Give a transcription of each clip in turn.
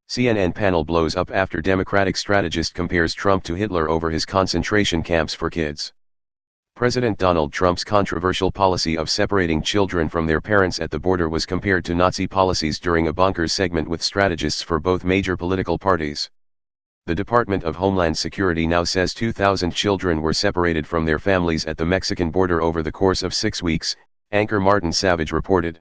CNN panel blows up after Democratic strategist compares Trump to Hitler over his concentration camps for kids. President Donald Trump's controversial policy of separating children from their parents at the border was compared to Nazi policies during a bonkers segment with strategists for both major political parties. The Department of Homeland Security now says 2,000 children were separated from their families at the Mexican border over the course of 6 weeks, anchor Martin Savage reported.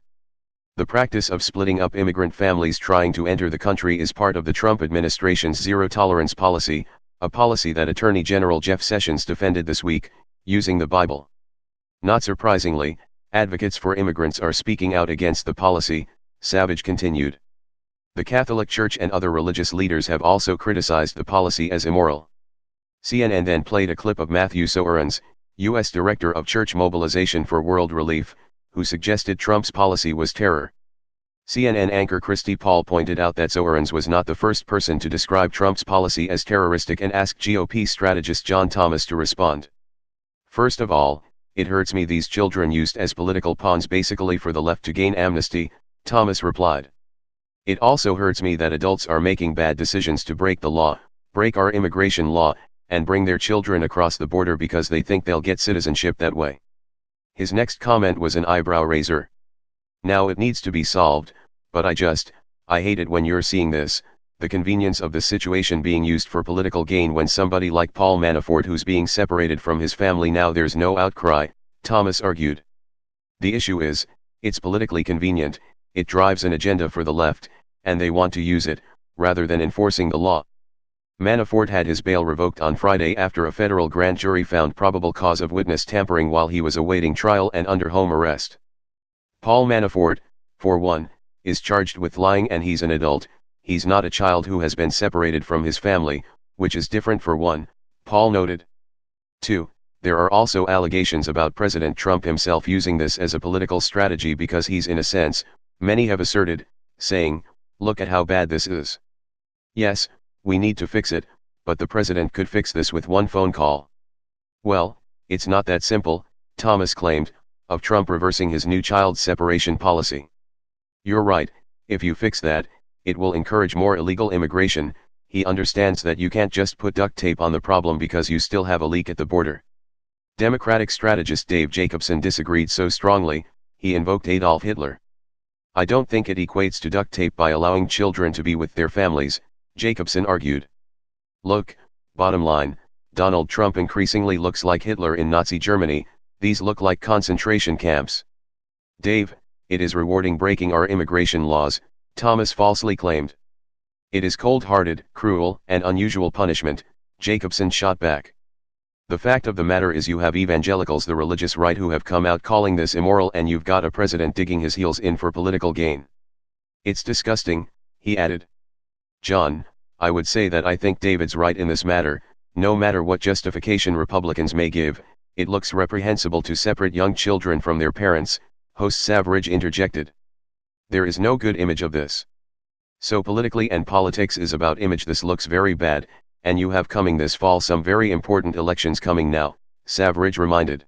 The practice of splitting up immigrant families trying to enter the country is part of the Trump administration's zero-tolerance policy, a policy that Attorney General Jeff Sessions defended this week, using the Bible. Not surprisingly, advocates for immigrants are speaking out against the policy, Savage continued. The Catholic Church and other religious leaders have also criticized the policy as immoral. CNN then played a clip of Matthew Soerens, U.S. Director of Church Mobilization for World Relief, who suggested Trump's policy was terror. CNN anchor Christy Paul pointed out that Soerens was not the first person to describe Trump's policy as terroristic and asked GOP strategist John Thomas to respond. First of all, it hurts me these children used as political pawns basically for the left to gain amnesty, Thomas replied. It also hurts me that adults are making bad decisions to break the law, break our immigration law, and bring their children across the border because they think they'll get citizenship that way. His next comment was an eyebrow raiser. Now it needs to be solved, but I hate it when you're seeing this, the convenience of the situation being used for political gain when somebody like Paul Manafort who's being separated from his family now there's no outcry, Thomas argued. The issue is, it's politically convenient, it drives an agenda for the left, and they want to use it, rather than enforcing the law. Manafort had his bail revoked on Friday after a federal grand jury found probable cause of witness tampering while he was awaiting trial and under home arrest. Paul Manafort, for one, is charged with lying and he's an adult, he's not a child who has been separated from his family, which is different for one, Paul noted. 2. There are also allegations about President Trump himself using this as a political strategy because he's in a sense, many have asserted, saying, look at how bad this is. Yes, we need to fix it, but the president could fix this with one phone call. Well, it's not that simple, Thomas claimed, of Trump reversing his new child separation policy. You're right, if you fix that, it will encourage more illegal immigration. He understands that you can't just put duct tape on the problem because you still have a leak at the border. Democratic strategist Dave Jacobson disagreed so strongly, he invoked Adolf Hitler. I don't think it equates to duct tape by allowing children to be with their families, Jacobson argued. Look, bottom line, Donald Trump increasingly looks like Hitler in Nazi Germany, these look like concentration camps. Dave, it is rewarding breaking our immigration laws, Thomas falsely claimed. It is cold-hearted, cruel, and unusual punishment, Jacobson shot back. The fact of the matter is you have evangelicals, the religious right, who have come out calling this immoral, and you've got a president digging his heels in for political gain. It's disgusting, he added. John, I would say that I think David's right in this matter. No matter what justification Republicans may give, it looks reprehensible to separate young children from their parents, host Savage interjected. There is no good image of this. So politically, and politics is about image, this looks very bad, and you have coming this fall some very important elections coming now, Savage reminded.